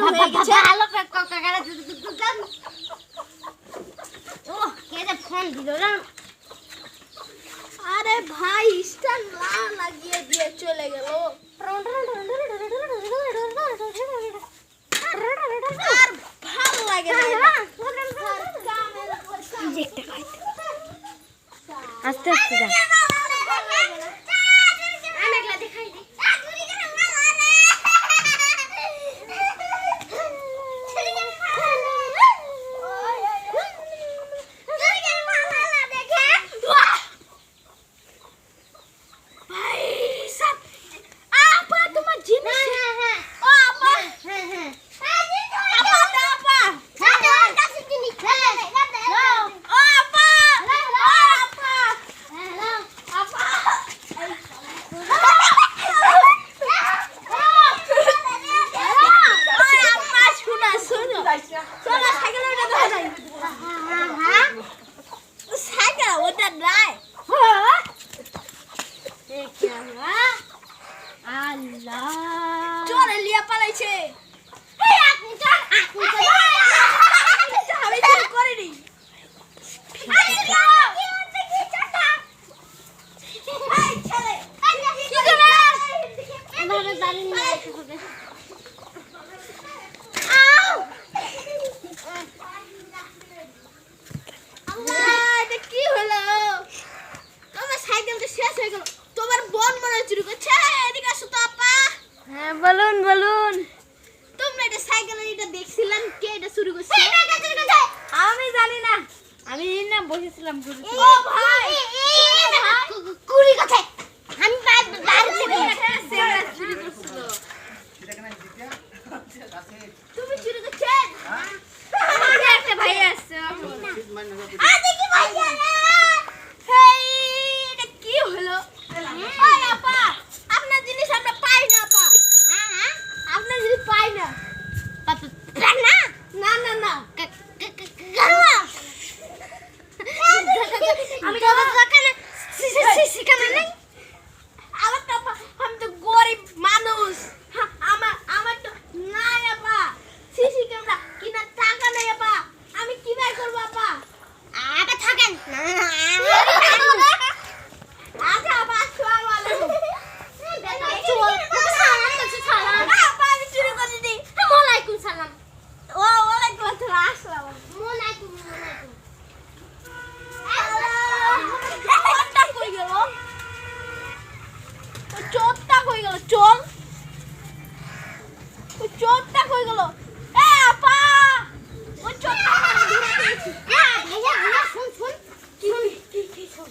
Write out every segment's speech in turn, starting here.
হয়ে গেছে ভালো কাকারা দুদাম ও কে যে ফোন দিল না আরে ভাই স্টার লাগিয়ে দিয়ে চলে গেল আর ভালো লাগে না আস্তে আস্তে যা আমি একলা দেখাই দিই বলুন বলুন তোমরা এটা সাইকেল এটা দেখছিলেন কে এটা শুরু করছে আমি জানি না আমি না বসেছিলাম ও ভাই কুড়ি কথা আমি বাইরে থেকে চুরি করছিল তুমি চুরি করছেন আমাদের একটা ভাই আছে দেখি ভাই হেই এটা কি হলো ওই আপা আপনার জিনিস আমরা পাই না আপা আপনার জিনিস পাই না না না না আমি তো দোকানে শিখানো নেই আমার তো আমি তো গরিব মানুষ আমার তো নাই আপা সিসি ক্যামেরা কিনা টাকা নেই আপা আমি কিভাবে করবো আপা আপা থাকেন আচ্ছা আপা আসসালামু আলাইকুম সালাম ও ওয়ালাইকুম আসসালাম আসসালাম ওয়ালাইকুম চোরটা কই গেল চোরটা কই গেল চোরটা কই গেল এ আপা ও চোরটা হ্যাঁ ভাইয়া ভাইয়া শুন কি শুন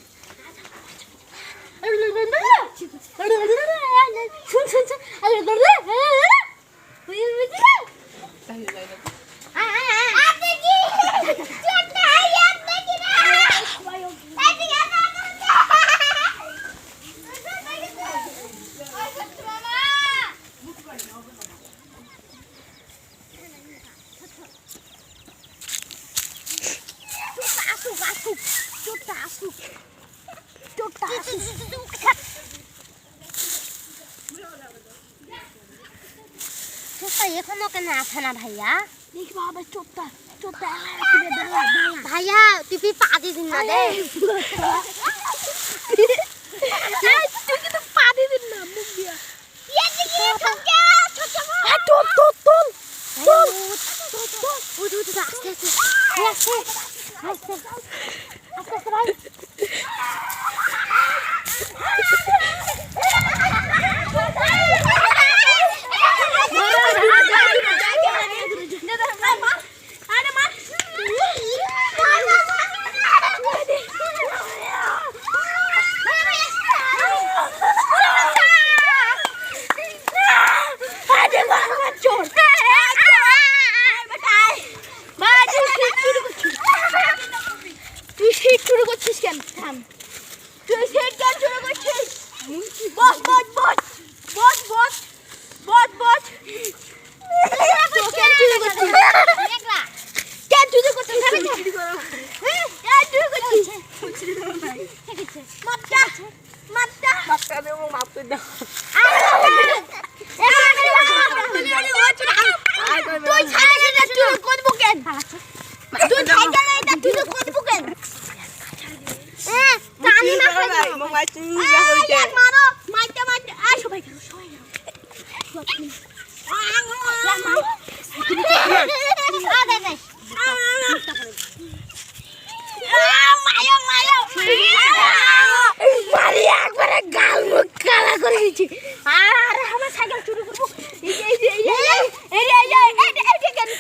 এখনো কেন আসে না ভাইয়া দেখি বাবা চোরটা ভাইয়া তুই পা দিদিন না রে তুই কিন্তু পা দিদিন না মুখ দিয়া আস্তে ভাই মারছি হইছে মারো মারতে মারতে আয় সবাই গেল মারি একবারে গাল মুখ কালা করে দিচ্ছি আর আমার সাইকেল চুরি করবো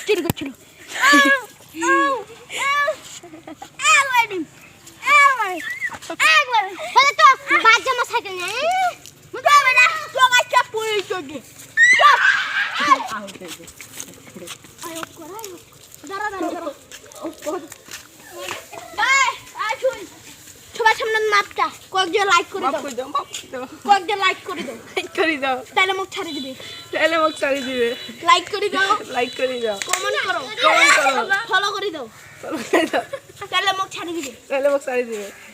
চুরি করছিল সাইকেল সবার সামনে মাপটা কয়েকজন লাইক করে দাও কয়েকজন লাইক করে দাও তাহলে মুখ ছাড়িয়ে দিবে লাইক করে দাও কমেন্ট করো ফলো করে দাও তাহলে মুখ ছাড়িয়ে দিবে